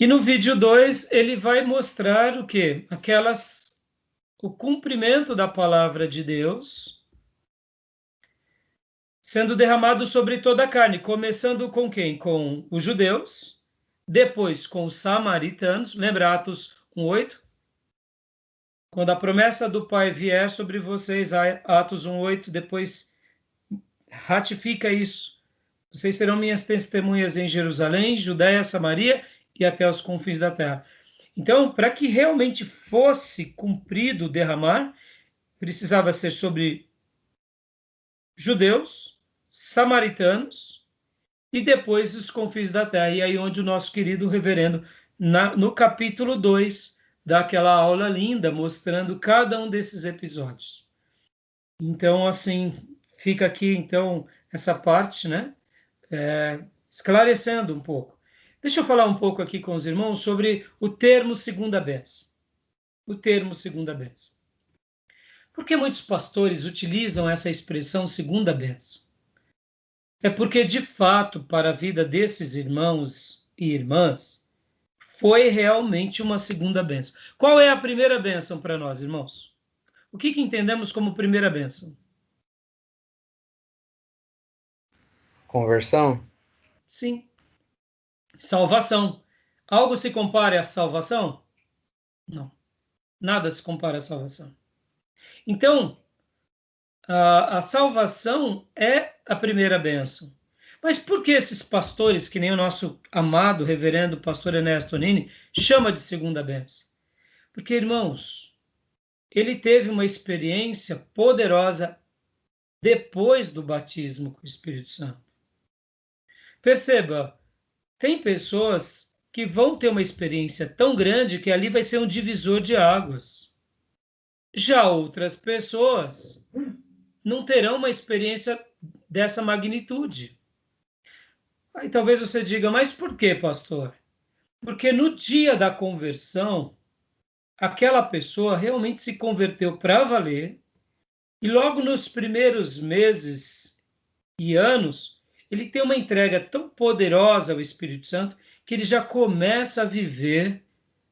E no vídeo 2 ele vai mostrar o quê? O cumprimento da palavra de Deus sendo derramado sobre toda a carne, começando com quem? Com os judeus, depois com os samaritanos, lembra Atos 1:8? Quando a promessa do Pai vier sobre vocês, Atos 1:8, depois ratifica isso. Vocês serão minhas testemunhas em Jerusalém, Judéia, Samaria e até os confins da terra. Então, para que realmente fosse cumprido o derramar, precisava ser sobre judeus, samaritanos e depois os confins da terra. E aí onde o nosso querido reverendo, no capítulo 2, dá aquela aula linda, mostrando cada um desses episódios. Então, assim, fica aqui, então, essa parte, né? Esclarecendo um pouco. Deixa eu falar um pouco aqui com os irmãos sobre o termo segunda bênção. O termo segunda bênção. Por que muitos pastores utilizam essa expressão segunda bênção? É porque, de fato, para a vida desses irmãos e irmãs, foi realmente uma segunda bênção. Qual é a primeira bênção para nós, irmãos? O que entendemos como primeira bênção? Conversão? Sim. Salvação. Algo se compara à salvação? Não. Nada se compara à salvação. Então, a salvação é a primeira bênção. Mas por que esses pastores, que nem o nosso amado reverendo pastor Ernesto Nini, chama de segunda bênção? Porque, irmãos, ele teve uma experiência poderosa depois do batismo com o Espírito Santo. Perceba, tem pessoas que vão ter uma experiência tão grande que ali vai ser um divisor de águas. Já outras pessoas não terão uma experiência dessa magnitude. Aí talvez você diga, mas por quê, pastor? Porque no dia da conversão, aquela pessoa realmente se converteu para valer, e logo nos primeiros meses e anos, ele tem uma entrega tão poderosa ao Espírito Santo que ele já começa a viver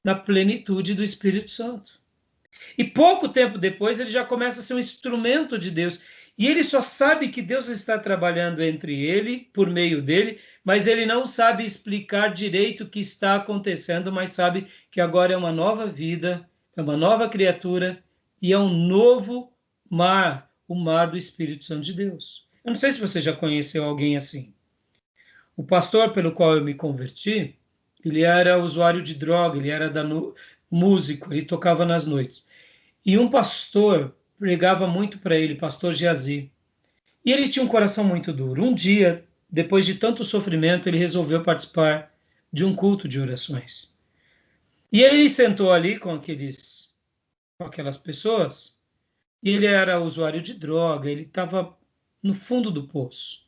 na plenitude do Espírito Santo. E pouco tempo depois ele já começa a ser um instrumento de Deus. E ele só sabe que Deus está trabalhando entre ele, por meio dele, mas ele não sabe explicar direito o que está acontecendo, mas sabe que agora é uma nova vida, é uma nova criatura e é um novo mar, o mar do Espírito Santo de Deus. Eu não sei se você já conheceu alguém assim. O pastor pelo qual eu me converti, ele era usuário de droga, ele era músico, ele tocava nas noites. E um pastor pregava muito para ele, pastor Geazi. E ele tinha um coração muito duro. Um dia, depois de tanto sofrimento, ele resolveu participar de um culto de orações. E ele sentou ali com aquelas pessoas, e ele era usuário de droga, ele estava no fundo do poço.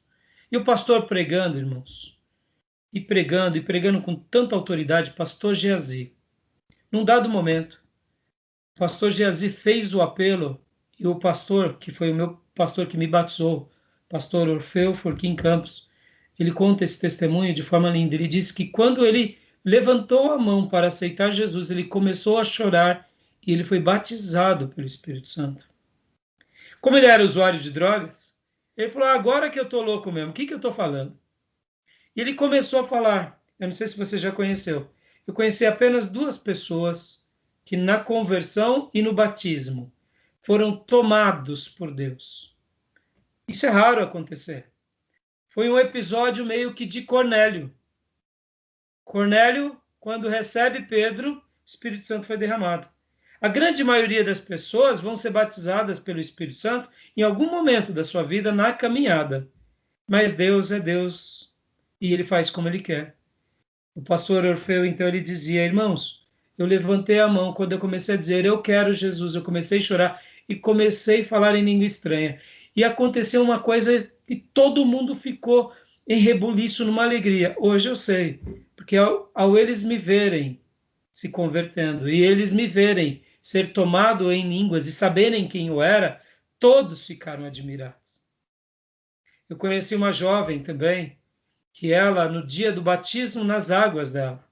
E o pastor pregando, irmãos, e pregando com tanta autoridade, pastor Geazi. Num dado momento, o pastor Geazi fez o apelo e o pastor, que foi o meu pastor que me batizou, pastor Orfeu Forquim Campos, ele conta esse testemunho de forma linda. Ele disse que quando ele levantou a mão para aceitar Jesus, ele começou a chorar e ele foi batizado pelo Espírito Santo. Como ele era usuário de drogas, ele falou, agora que eu estou louco mesmo, o que eu estou falando? E ele começou a falar, eu não sei se você já conheceu, eu conheci apenas duas pessoas que na conversão e no batismo foram tomados por Deus. Isso é raro acontecer. Foi um episódio meio que de Cornélio. Cornélio, quando recebe Pedro, o Espírito Santo foi derramado. A grande maioria das pessoas vão ser batizadas pelo Espírito Santo em algum momento da sua vida na caminhada. Mas Deus é Deus e ele faz como ele quer. O pastor Orfeu, então, ele dizia, irmãos, eu levantei a mão quando eu comecei a dizer, eu quero Jesus, eu comecei a chorar e comecei a falar em língua estranha. E aconteceu uma coisa que todo mundo ficou em rebuliço, numa alegria. Hoje eu sei, porque ao eles me verem se convertendo e eles me verem ser tomado em línguas e saberem quem eu era, todos ficaram admirados. Eu conheci uma jovem também, que ela, no dia do batismo nas águas dela,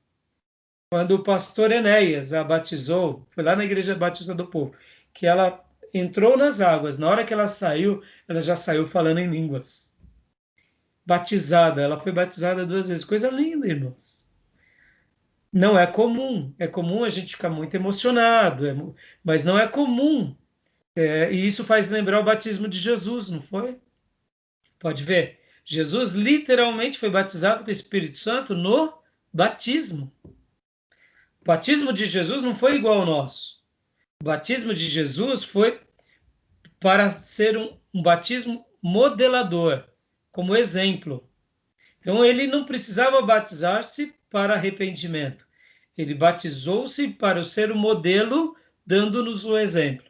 Quando o pastor Enéas a batizou, foi lá na Igreja Batista do Povo, que ela entrou nas águas. Na hora que ela já saiu falando em línguas. Batizada, ela foi batizada 2 vezes. Coisa linda, irmãos. Não é comum. É comum a gente ficar muito emocionado, mas não é comum. E isso faz lembrar o batismo de Jesus, não foi? Pode ver. Jesus literalmente foi batizado com o Espírito Santo no batismo. O batismo de Jesus não foi igual ao nosso. O batismo de Jesus foi para ser um batismo modelador, como exemplo. Então ele não precisava batizar-se para arrependimento. Ele batizou-se para ser o modelo, dando-nos o exemplo.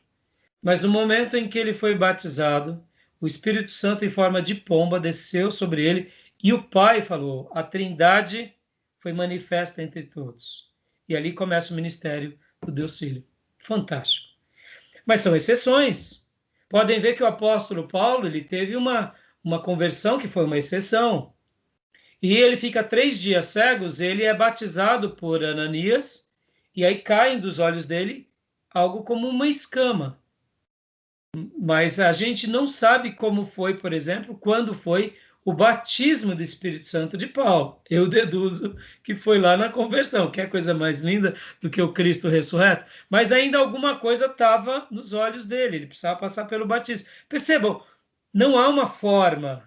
Mas no momento em que ele foi batizado, o Espírito Santo, em forma de pomba, desceu sobre ele e o Pai falou: a Trindade foi manifesta entre todos. E ali começa o ministério do Deus Filho. Fantástico. Mas são exceções. Podem ver que o apóstolo Paulo ele teve uma conversão que foi uma exceção. E ele fica 3 dias cegos, ele é batizado por Ananias, e aí caem dos olhos dele algo como uma escama. Mas a gente não sabe como foi, por exemplo, quando foi o batismo do Espírito Santo de Paulo. Eu deduzo que foi lá na conversão, que é coisa mais linda do que o Cristo ressurreto. Mas ainda alguma coisa estava nos olhos dele, ele precisava passar pelo batismo. Percebam, não há uma forma.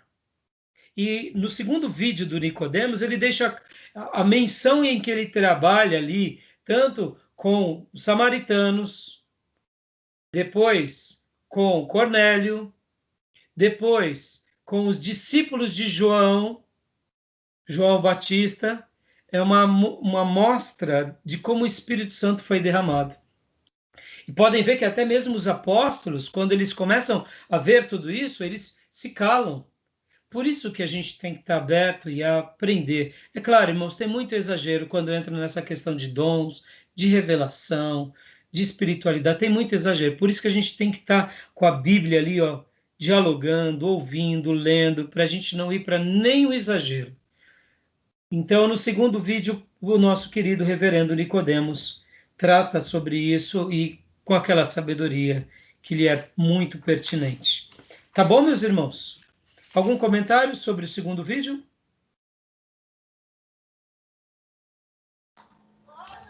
E no segundo vídeo do Nicodemos, ele deixa a menção em que ele trabalha ali, tanto com os samaritanos, depois com Cornélio, depois com os discípulos de João Batista, é uma mostra de como o Espírito Santo foi derramado. E podem ver que até mesmo os apóstolos, quando eles começam a ver tudo isso, eles se calam. Por isso que a gente tem que estar aberto e aprender. É claro, irmãos, tem muito exagero quando entra nessa questão de dons, de revelação, de espiritualidade. Tem muito exagero. Por isso que a gente tem que estar com a Bíblia ali, ó, dialogando, ouvindo, lendo, para a gente não ir para nenhum exagero. Então, no segundo vídeo, o nosso querido reverendo Nicodemos trata sobre isso e com aquela sabedoria que lhe é muito pertinente. Tá bom, meus irmãos? Algum comentário sobre o segundo vídeo?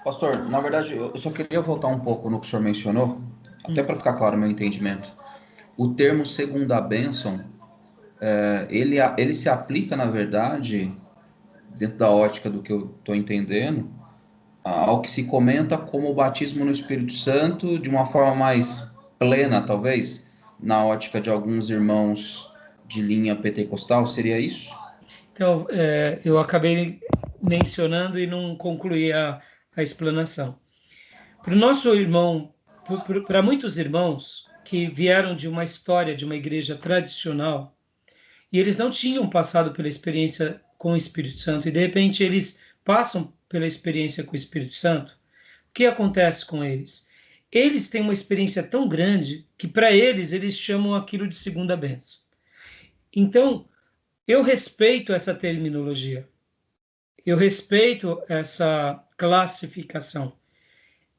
Pastor, na verdade, eu só queria voltar um pouco no que o senhor mencionou, até para ficar claro o meu entendimento. O termo segunda bênção, ele se aplica, na verdade, dentro da ótica do que eu estou entendendo, ao que se comenta como o batismo no Espírito Santo de uma forma mais plena, talvez, na ótica de alguns irmãos de linha pentecostal, seria isso? Então, eu acabei mencionando e não concluí a explanação. Para o nosso irmão, para muitos irmãos que vieram de uma história de uma igreja tradicional, e eles não tinham passado pela experiência com o Espírito Santo, e de repente eles passam pela experiência com o Espírito Santo, o que acontece com eles? Eles têm uma experiência tão grande que para eles chamam aquilo de segunda bênção. Então, eu respeito essa terminologia, eu respeito essa classificação.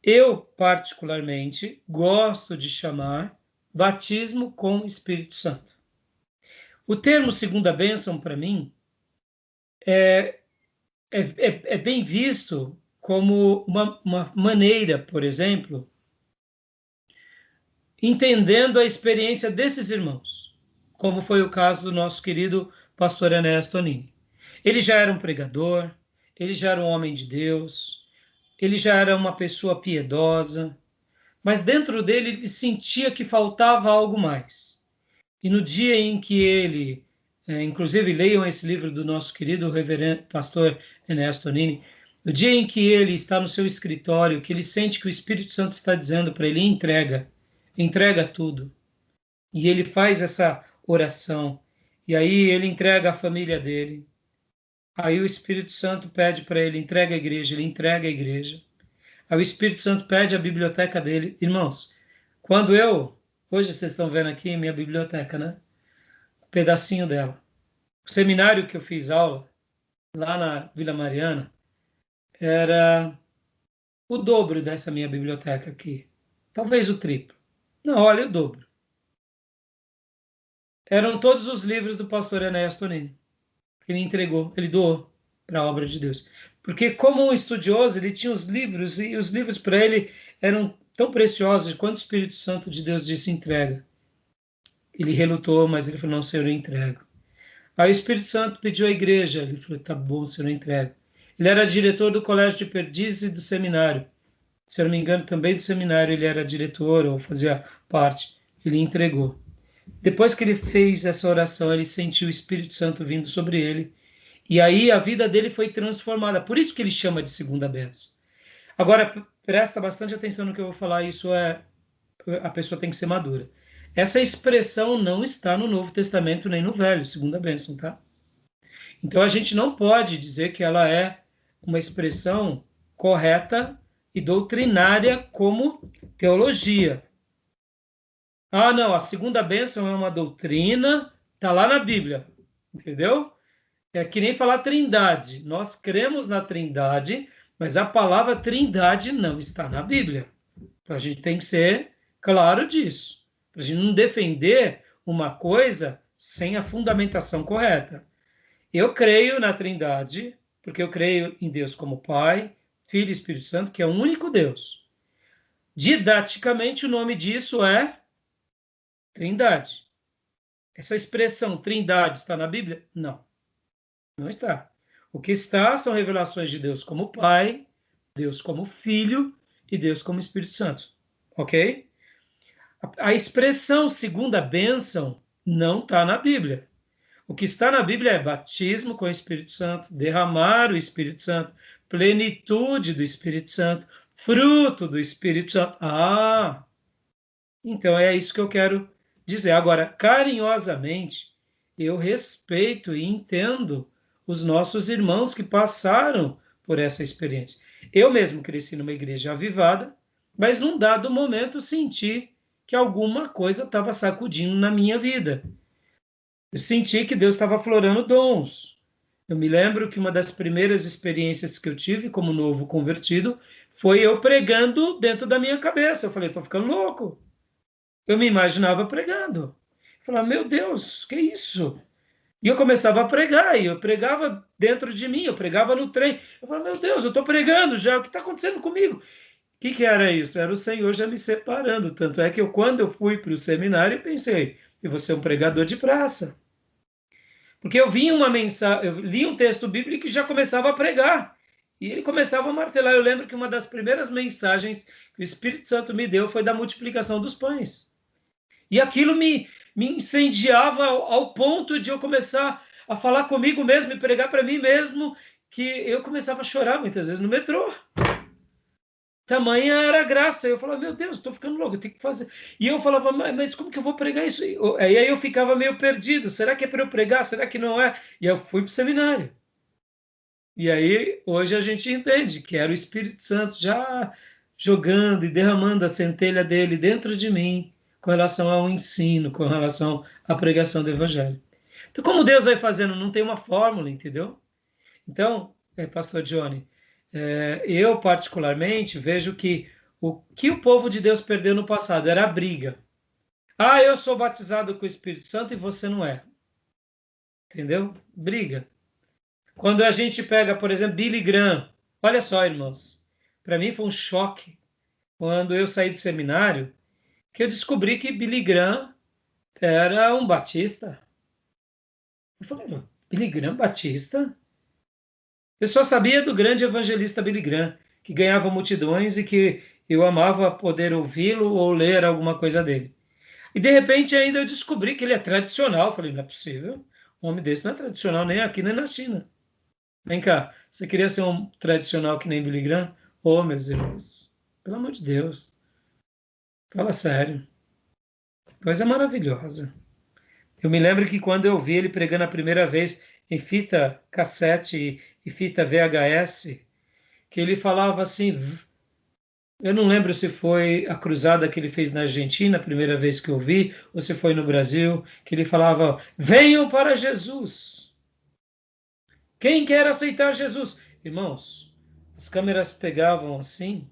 Eu, particularmente, gosto de chamar batismo com Espírito Santo. O termo segunda bênção, para mim, é bem visto como uma maneira, por exemplo, entendendo a experiência desses irmãos, como foi o caso do nosso querido pastor Ernesto Tonini. Ele já era um pregador, ele já era um homem de Deus, ele já era uma pessoa piedosa, mas dentro dele ele sentia que faltava algo mais. E no dia em que ele, inclusive leiam esse livro do nosso querido reverendo pastor Ernesto Tonini, no dia em que ele está no seu escritório, que ele sente que o Espírito Santo está dizendo para ele, entrega tudo. E ele faz essa oração. E aí ele entrega a família dele. Aí o Espírito Santo pede para ele, entrega a igreja, ele entrega a igreja. Aí o Espírito Santo pede a biblioteca dele. Irmãos, hoje vocês estão vendo aqui minha biblioteca, né? Um pedacinho dela. O seminário que eu fiz aula, lá na Vila Mariana, era o dobro dessa minha biblioteca aqui. Talvez o triplo. Não, olha, o dobro. Eram todos os livros do pastor Enéas Tonini. Ele entregou, ele doou para a obra de Deus. Porque como um estudioso, ele tinha os livros, e os livros para ele eram tão preciosos, quanto o Espírito Santo de Deus disse entrega. Ele relutou, mas ele falou, não, Senhor, eu entrego. Aí o Espírito Santo pediu à igreja, ele falou, tá bom, Senhor, eu entrego. Ele era diretor do Colégio de Perdizes e do seminário. Se eu não me engano, também do seminário ele era diretor ou fazia parte. Ele entregou. Depois que ele fez essa oração, ele sentiu o Espírito Santo vindo sobre ele. E aí a vida dele foi transformada. Por isso que ele chama de segunda bênção. Agora, presta bastante atenção no que eu vou falar. Isso é... A pessoa tem que ser madura. Essa expressão não está no Novo Testamento nem no Velho, segunda bênção, tá? Então a gente não pode dizer que ela é uma expressão correta e doutrinária como teologia. Ah, não, a segunda bênção é uma doutrina, tá lá na Bíblia, entendeu? É que nem falar trindade. Nós cremos na trindade, mas a palavra trindade não está na Bíblia. Então a gente tem que ser claro disso. Para a gente não defender uma coisa sem a fundamentação correta. Eu creio na trindade, porque eu creio em Deus como Pai, Filho e Espírito Santo, que é o único Deus. Didaticamente, o nome disso é trindade. Essa expressão trindade está na Bíblia? Não, não está. O que está são revelações de Deus como Pai, Deus como Filho e Deus como Espírito Santo. Ok? A expressão segunda bênção não está na Bíblia. O que está na Bíblia é batismo com o Espírito Santo, derramar o Espírito Santo, plenitude do Espírito Santo, fruto do Espírito Santo. Ah, então é isso que eu quero dizer. Agora, carinhosamente, eu respeito e entendo os nossos irmãos que passaram por essa experiência. Eu mesmo cresci numa igreja avivada, mas num dado momento senti que alguma coisa estava sacudindo na minha vida. Eu senti que Deus estava aflorando dons. Eu me lembro que uma das primeiras experiências que eu tive como novo convertido foi eu pregando dentro da minha cabeça. Eu falei, estou ficando louco. Eu me imaginava pregando. Eu falava, meu Deus, que isso? E eu começava a pregar, e eu pregava dentro de mim, eu pregava no trem. Eu falava, meu Deus, eu estou pregando já, o que está acontecendo comigo? O que era isso? Era o Senhor já me separando. Tanto é que quando eu fui para o seminário, eu pensei, eu vou ser um pregador de praça. Porque eu vi uma mensagem, eu li um texto bíblico e já começava a pregar. E ele começava a martelar. Eu lembro que uma das primeiras mensagens que o Espírito Santo me deu foi da multiplicação dos pães. E aquilo me incendiava ao ponto de eu começar a falar comigo mesmo e pregar para mim mesmo, que eu começava a chorar muitas vezes no metrô. Tamanha era a graça. Eu falava, meu Deus, estou ficando louco, eu tenho que fazer. E eu falava, mas como que eu vou pregar isso? E aí eu ficava meio perdido. Será que é para eu pregar? Será que não é? E eu fui para o seminário. E aí, hoje a gente entende que era o Espírito Santo já jogando e derramando a centelha dele dentro de mim com relação ao ensino, com relação à pregação do Evangelho. Então, como Deus vai fazendo, não tem uma fórmula, entendeu? Então, Pastor Johnny, eu particularmente vejo que o povo de Deus perdeu no passado era a briga. Ah, eu sou batizado com o Espírito Santo e você não é. Entendeu? Briga. Quando a gente pega, por exemplo, Billy Graham, olha só, irmãos, para mim foi um choque quando eu saí do seminário, que eu descobri que Billy Graham era um batista. Eu falei, Billy Graham batista? Eu só sabia do grande evangelista Billy Graham, que ganhava multidões e que eu amava poder ouvi-lo ou ler alguma coisa dele. E de repente ainda eu descobri que ele é tradicional. Eu falei, não é possível. Um homem desse não é tradicional nem aqui nem na China. Vem cá, você queria ser um tradicional que nem Billy Graham? Ô, meus irmãos, pelo amor de Deus, fala sério. Coisa maravilhosa. Eu me lembro que quando eu vi ele pregando a primeira vez em fita cassete e fita VHS, que ele falava assim, eu não lembro se foi a cruzada que ele fez na Argentina, a primeira vez que eu vi, ou se foi no Brasil, que ele falava, venham para Jesus. Quem quer aceitar Jesus? Irmãos, as câmeras pegavam assim,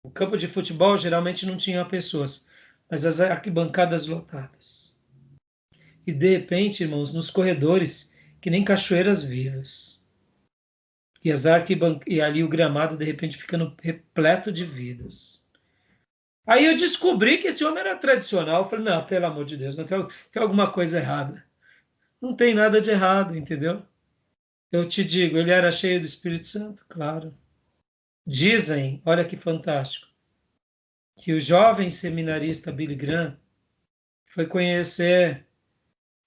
O campo de futebol geralmente não tinha pessoas, mas as arquibancadas lotadas. E de repente, irmãos, nos corredores, que nem cachoeiras vivas. E ali o gramado, de repente, ficando repleto de vidas. Aí eu descobri que esse homem era tradicional. Eu falei, não, pelo amor de Deus, não tem alguma coisa errada. Não tem nada de errado, entendeu? Eu te digo, ele era cheio do Espírito Santo, claro. Dizem, olha que fantástico, que o jovem seminarista Billy Graham foi conhecer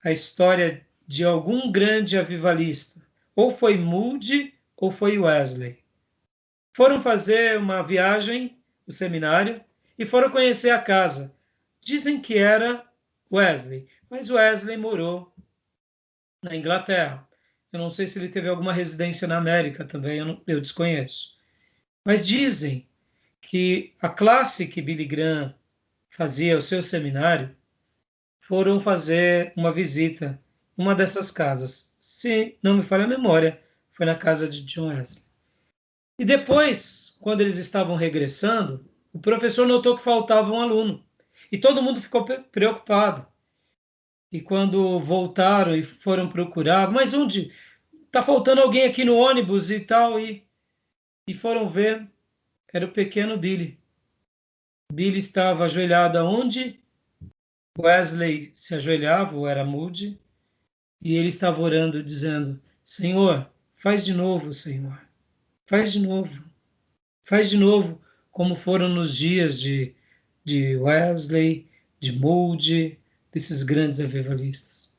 a história de algum grande avivalista. Ou foi Moody ou foi Wesley. Foram fazer uma viagem no seminário e foram conhecer a casa. Dizem que era Wesley, mas Wesley morou na Inglaterra. Eu não sei se ele teve alguma residência na América também, eu desconheço. Mas dizem que a classe que Billy Graham fazia o seu seminário foram fazer uma visita em uma dessas casas. Se não me falha a memória, foi na casa de John Wesley. E depois, quando eles estavam regressando, o professor notou que faltava um aluno. E todo mundo ficou preocupado. E quando voltaram e foram procurar, mas onde? Está faltando alguém aqui no ônibus e tal. E foram ver, era o pequeno Billy. Billy estava ajoelhado aonde Wesley se ajoelhava, ou era Moody, e ele estava orando, dizendo: Senhor, faz de novo, Senhor. Faz de novo. Faz de novo, como foram nos dias de Wesley, de Moody, desses grandes avivalistas.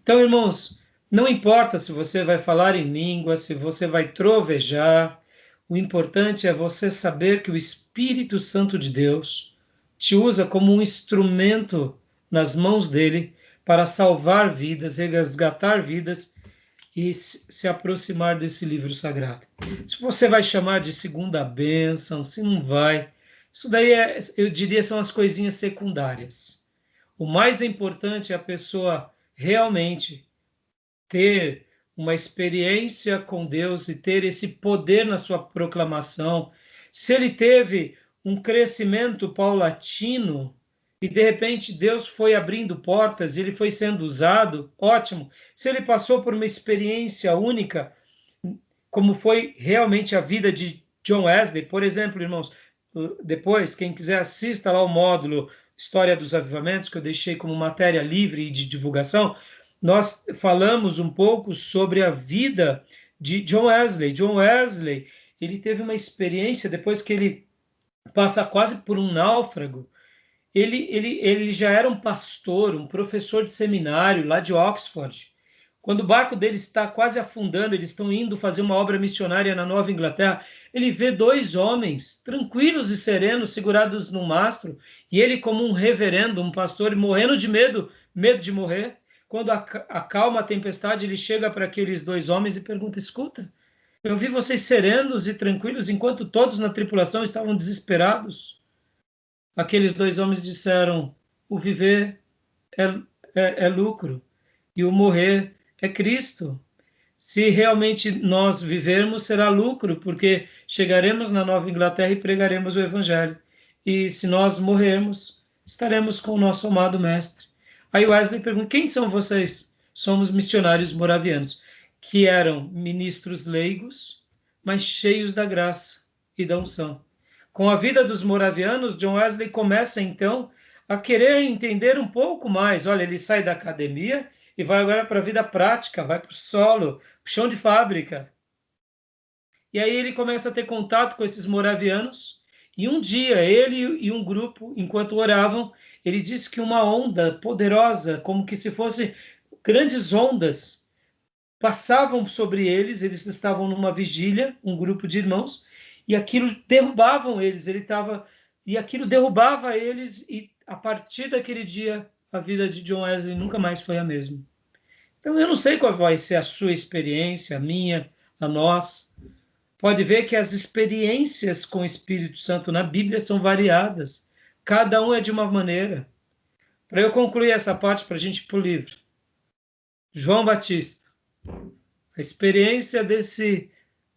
Então, irmãos, não importa se você vai falar em língua, se você vai trovejar, o importante é você saber que o Espírito Santo de Deus te usa como um instrumento nas mãos dele para salvar vidas, resgatar vidas e se aproximar desse livro sagrado. Se você vai chamar de segunda bênção, se não vai, isso daí eu diria, são as coisinhas secundárias. O mais importante é a pessoa realmente ter uma experiência com Deus e ter esse poder na sua proclamação. Se ele teve um crescimento paulatino e de repente Deus foi abrindo portas, ele foi sendo usado, ótimo. Se ele passou por uma experiência única, como foi realmente a vida de John Wesley, por exemplo, irmãos, depois, quem quiser assista lá o módulo História dos Avivamentos, que eu deixei como matéria livre e de divulgação, nós falamos um pouco sobre a vida de John Wesley. John Wesley, ele teve uma experiência, depois que ele passa quase por um náufrago, ele já era um pastor, um professor de seminário lá de Oxford. Quando o barco dele está quase afundando, eles estão indo fazer uma obra missionária na Nova Inglaterra, ele vê dois homens tranquilos e serenos segurados no mastro, e ele como um reverendo, um pastor, morrendo de medo de morrer. Quando acalma a tempestade, ele chega para aqueles dois homens e pergunta: escuta, eu vi vocês serenos e tranquilos enquanto todos na tripulação estavam desesperados. Aqueles dois homens disseram: o viver é lucro e o morrer é Cristo. Se realmente nós vivermos, será lucro, porque chegaremos na Nova Inglaterra e pregaremos o Evangelho. E se nós morrermos, estaremos com o nosso amado Mestre. Aí Wesley pergunta: quem são vocês? Somos missionários moravianos, que eram ministros leigos, mas cheios da graça e da unção. Com a vida dos moravianos, John Wesley começa então a querer entender um pouco mais. Olha, ele sai da academia e vai agora para a vida prática, vai para o solo, o chão de fábrica. E aí ele começa a ter contato com esses moravianos. E um dia, ele e um grupo, enquanto oravam, ele disse que uma onda poderosa, como que se fossem grandes ondas, passavam sobre eles. Eles estavam numa vigília, um grupo de irmãos, e aquilo derrubavam eles. E aquilo derrubava eles, e a partir daquele dia, a vida de John Wesley nunca mais foi a mesma. Então, eu não sei qual vai ser a sua experiência, a minha, a nossa. Pode ver que as experiências com o Espírito Santo na Bíblia são variadas. Cada um é de uma maneira. Para eu concluir essa parte, para a gente ir para o livro. João Batista. A experiência desse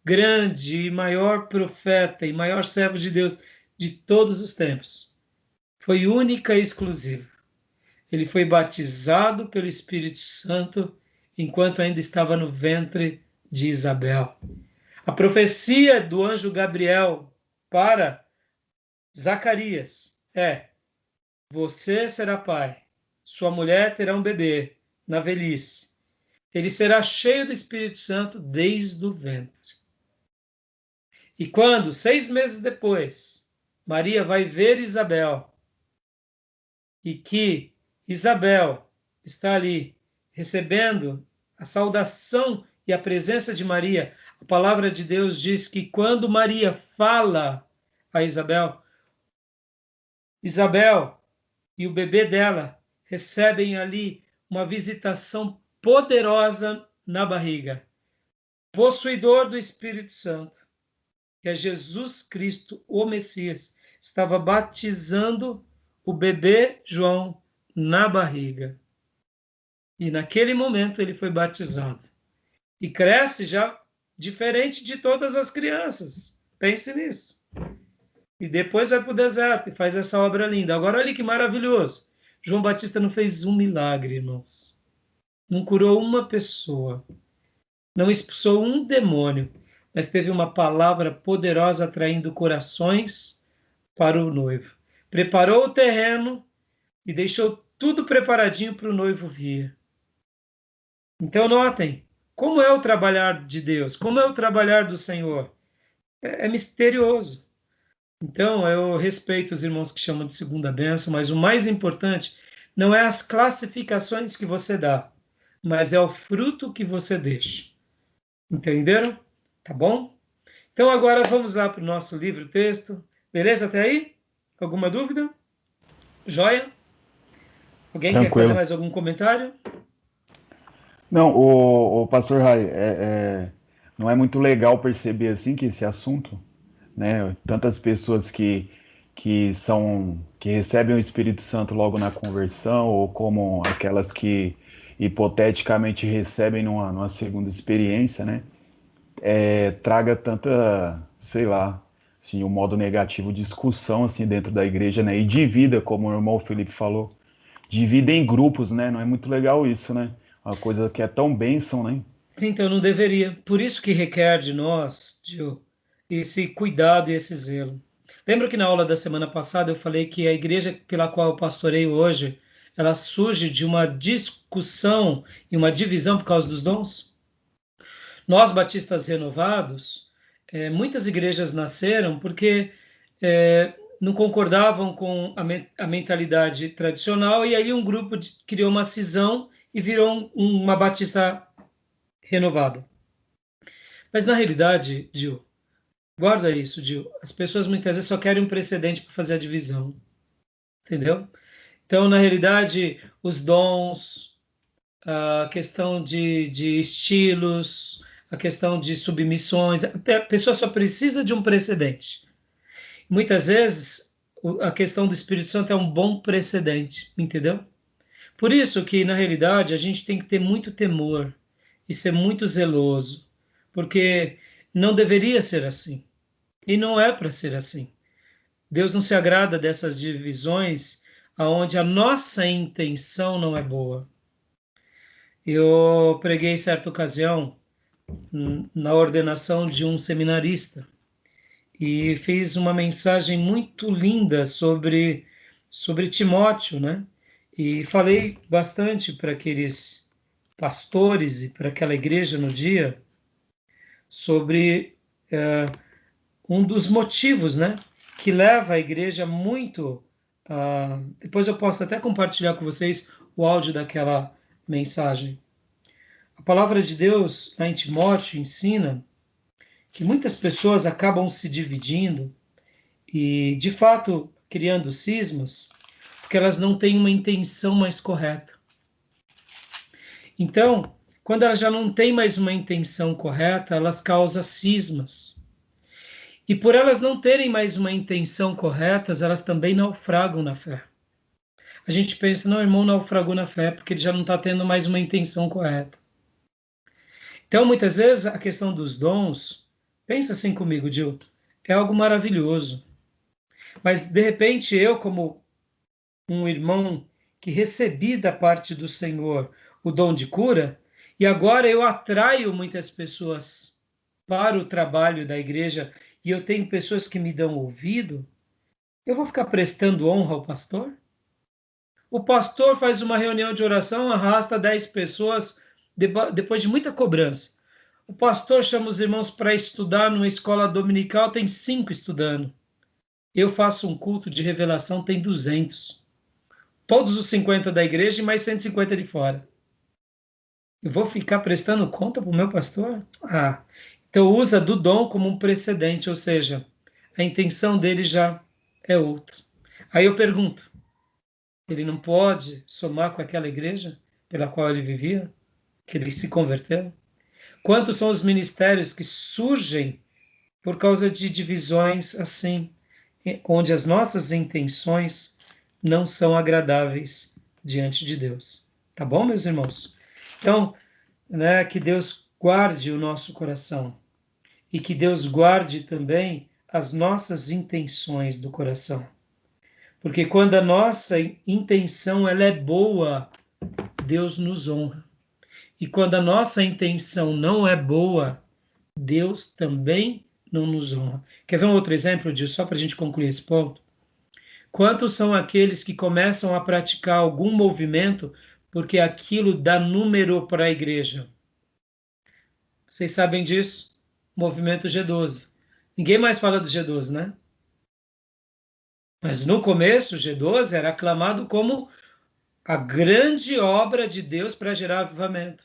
grande e maior profeta e maior servo de Deus de todos os tempos. Foi única e exclusiva. Ele foi batizado pelo Espírito Santo enquanto ainda estava no ventre de Isabel. A profecia do anjo Gabriel para Zacarias é: você será pai, sua mulher terá um bebê na velhice. Ele será cheio do Espírito Santo desde o ventre. E quando, 6 meses depois, Maria vai ver Isabel, e que Isabel está ali recebendo a saudação e a presença de Maria, a palavra de Deus diz que quando Maria fala a Isabel, Isabel e o bebê dela recebem ali uma visitação poderosa na barriga. Possuidor do Espírito Santo, que é Jesus Cristo, o Messias, estava batizando o bebê João na barriga. E naquele momento ele foi batizado. E cresce já diferente de todas as crianças. Pense nisso. E depois vai para o deserto e faz essa obra linda. Agora olha que maravilhoso. João Batista não fez um milagre, irmãos. Não curou uma pessoa. Não expulsou um demônio. Mas teve uma palavra poderosa atraindo corações para o noivo. Preparou o terreno e deixou tudo preparadinho para o noivo vir. Então notem, como é o trabalhar de Deus? Como é o trabalhar do Senhor? É misterioso. Então, eu respeito os irmãos que chamam de segunda bênção, mas o mais importante não é as classificações que você dá, mas é o fruto que você deixa. Entenderam? Tá bom? Então, agora vamos lá para o nosso livro-texto. Beleza até aí? Alguma dúvida? Joia? Alguém quer fazer Tranquilo. mais algum comentário? Não, o pastor Rai, não é muito legal perceber assim que esse assunto, né? Tantas pessoas que recebem o Espírito Santo logo na conversão, ou como aquelas que hipoteticamente recebem numa segunda experiência, né? Traga tanta, sei lá, assim, um modo negativo de discussão assim dentro da igreja, né? E divida, como o irmão Felipe falou, divida em grupos, né? Não é muito legal isso, né? Uma coisa que é tão bênção, né? Então, não deveria. Por isso que requer de nós, Gil, esse cuidado e esse zelo. Lembra que na aula da semana passada eu falei que a igreja pela qual eu pastorei hoje, ela surge de uma discussão e uma divisão por causa dos dons? Nós, batistas renovados, muitas igrejas nasceram porque não concordavam com a mentalidade tradicional, e aí um grupo criou uma cisão e virou uma batista renovada. Mas na realidade, Gil, guarda isso, Gil. As pessoas muitas vezes só querem um precedente para fazer a divisão, entendeu? Então, na realidade, os dons, a questão de estilos, a questão de submissões, a pessoa só precisa de um precedente. Muitas vezes, a questão do Espírito Santo é um bom precedente, entendeu? Por isso que, na realidade, a gente tem que ter muito temor e ser muito zeloso, porque não deveria ser assim. E não é para ser assim. Deus não se agrada dessas divisões aonde a nossa intenção não é boa. Eu preguei certa ocasião na ordenação de um seminarista e fiz uma mensagem muito linda sobre Timóteo, né? E falei bastante para aqueles pastores e para aquela igreja no dia sobre um dos motivos, né, que leva a igreja muito. Depois eu posso até compartilhar com vocês o áudio daquela mensagem. A palavra de Deus, lá em Timóteo, ensina que muitas pessoas acabam se dividindo e, de fato, criando cismas, porque elas não têm uma intenção mais correta. Então, quando elas já não têm mais uma intenção correta, elas causam cismas. E por elas não terem mais uma intenção correta, elas também naufragam na fé. A gente pensa, não, o irmão naufragou na fé porque ele já não está tendo mais uma intenção correta. Então, muitas vezes, a questão dos dons, pensa assim comigo, Gil, é algo maravilhoso. Mas, de repente, eu, como um irmão que recebi da parte do Senhor o dom de cura, e agora eu atraio muitas pessoas para o trabalho da igreja, e eu tenho pessoas que me dão ouvido, eu vou ficar prestando honra ao pastor? O pastor faz uma reunião de oração, arrasta 10 pessoas depois de muita cobrança. O pastor chama os irmãos para estudar numa escola dominical, tem 5 estudando. Eu faço um culto de revelação, tem 200. Todos os 50 da igreja e mais 150 de fora. Eu vou ficar prestando conta para o meu pastor? Então usa do dom como um precedente, ou seja, a intenção dele já é outra. Aí eu pergunto, ele não pode somar com aquela igreja pela qual ele vivia, que ele se converteu? Quantos são os ministérios que surgem por causa de divisões assim, onde as nossas intenções não são agradáveis diante de Deus? Tá bom, meus irmãos? Então, né, que Deus guarde o nosso coração e que Deus guarde também as nossas intenções do coração. Porque quando a nossa intenção ela é boa, Deus nos honra. E quando a nossa intenção não é boa, Deus também não nos honra. Quer ver um outro exemplo disso, só para a gente concluir esse ponto? Quantos são aqueles que começam a praticar algum movimento porque aquilo dá número para a igreja? Vocês sabem disso? Movimento G12. Ninguém mais fala do G12, né? Mas no começo, o G12 era aclamado como a grande obra de Deus para gerar avivamento.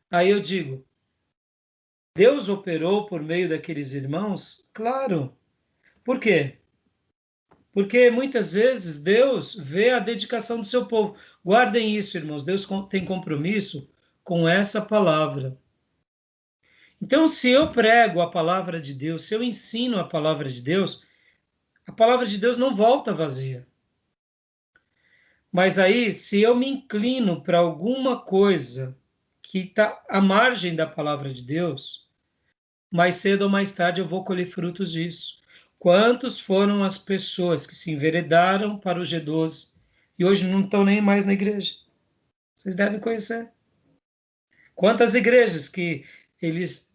Aí eu digo, Deus operou por meio daqueles irmãos? Claro. Por quê? Porque muitas vezes Deus vê a dedicação do seu povo. Guardem isso, irmãos. Deus tem compromisso com essa palavra. Então, se eu prego a palavra de Deus, se eu ensino a palavra de Deus não volta vazia. Mas aí, se eu me inclino para alguma coisa que está à margem da palavra de Deus, mais cedo ou mais tarde eu vou colher frutos disso. Quantos foram as pessoas que se enveredaram para o G12 e hoje não estão nem mais na igreja? Vocês devem conhecer. Quantas igrejas que eles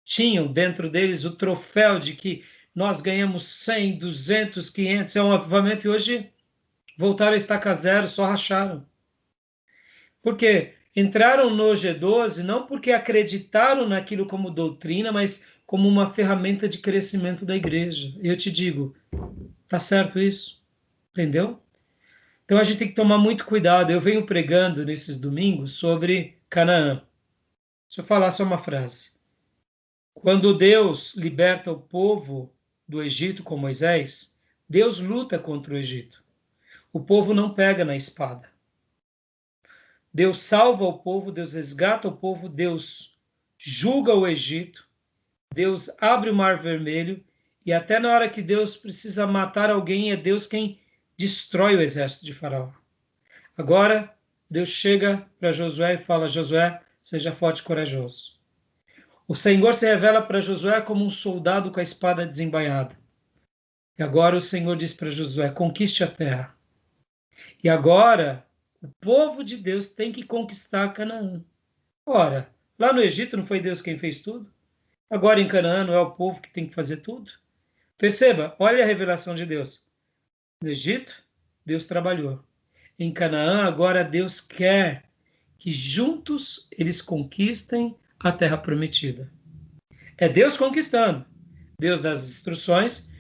tinham dentro deles o troféu de que nós ganhamos 100, 200, 500, é um avivamento, e hoje voltaram a estaca zero, só racharam. Por quê? Entraram no G12 não porque acreditaram naquilo como doutrina, mas como uma ferramenta de crescimento da igreja. E eu te digo, tá certo isso? Entendeu? Então a gente tem que tomar muito cuidado. Eu venho pregando nesses domingos sobre Canaã. Deixa eu falar só uma frase. Quando Deus liberta o povo do Egito com Moisés, Deus luta contra o Egito. O povo não pega na espada. Deus salva o povo, Deus resgata o povo, Deus julga o Egito, Deus abre o Mar Vermelho, e até na hora que Deus precisa matar alguém, é Deus quem destrói o exército de Faraó. Agora, Deus chega para Josué e fala, Josué, seja forte e corajoso. O Senhor se revela para Josué como um soldado com a espada desembainhada. E agora o Senhor diz para Josué, conquiste a terra. E agora, o povo de Deus tem que conquistar Canaã. Ora, lá no Egito não foi Deus quem fez tudo? Agora em Canaã não é o povo que tem que fazer tudo? Perceba, olha a revelação de Deus. No Egito, Deus trabalhou. Em Canaã, agora Deus quer que juntos eles conquistem a terra prometida. É Deus conquistando. Deus dá as instruções,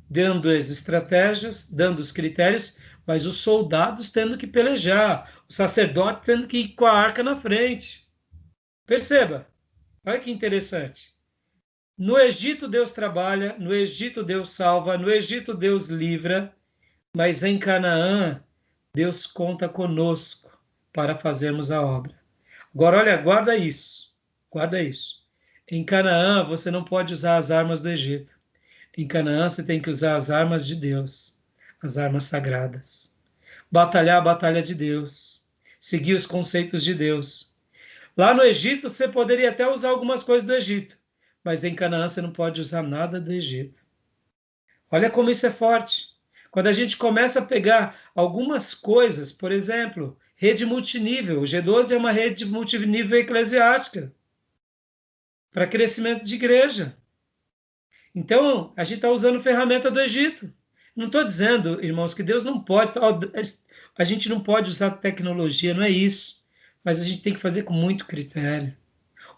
dando as estratégias, dando os critérios, mas os soldados tendo que pelejar, o sacerdote tendo que ir com a arca na frente. Perceba, olha que interessante. No Egito Deus trabalha, no Egito Deus salva, no Egito Deus livra, mas em Canaã Deus conta conosco para fazermos a obra. Agora, olha, guarda isso. Guarda isso. Em Canaã você não pode usar as armas do Egito. Em Canaã você tem que usar as armas de Deus, as armas sagradas. Batalhar a batalha de Deus. Seguir os conceitos de Deus. Lá no Egito você poderia até usar algumas coisas do Egito, mas em Canaã você não pode usar nada do Egito. Olha como isso é forte. Quando a gente começa a pegar algumas coisas, por exemplo, rede multinível. O G12 é uma rede multinível eclesiástica para crescimento de igreja. Então, a gente está usando ferramenta do Egito. Não estou dizendo, irmãos, que Deus não pode, a gente não pode usar tecnologia, não é isso. Mas a gente tem que fazer com muito critério.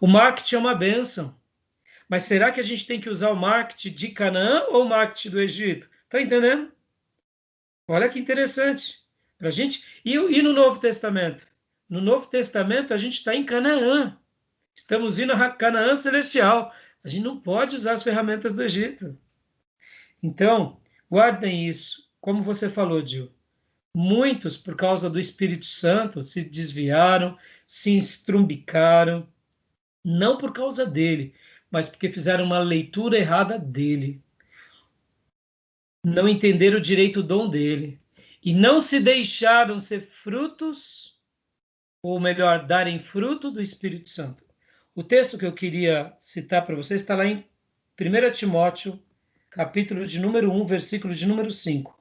O marketing é uma bênção. Mas será que a gente tem que usar o marketing de Canaã ou o marketing do Egito? Está entendendo? Olha que interessante. Pra gente. E no Novo Testamento? No Novo Testamento, a gente está em Canaã. Estamos indo a Canaã celestial. A gente não pode usar as ferramentas do Egito. Então, guardem isso. Como você falou, Gil, muitos, por causa do Espírito Santo, se desviaram, se estrumbicaram, não por causa dele, mas porque fizeram uma leitura errada dele. Não entenderam direito o dom dele. E não se deixaram ser frutos, ou melhor, darem fruto do Espírito Santo. O texto que eu queria citar para vocês está lá em 1 Timóteo, capítulo de número 1, versículo de número 5.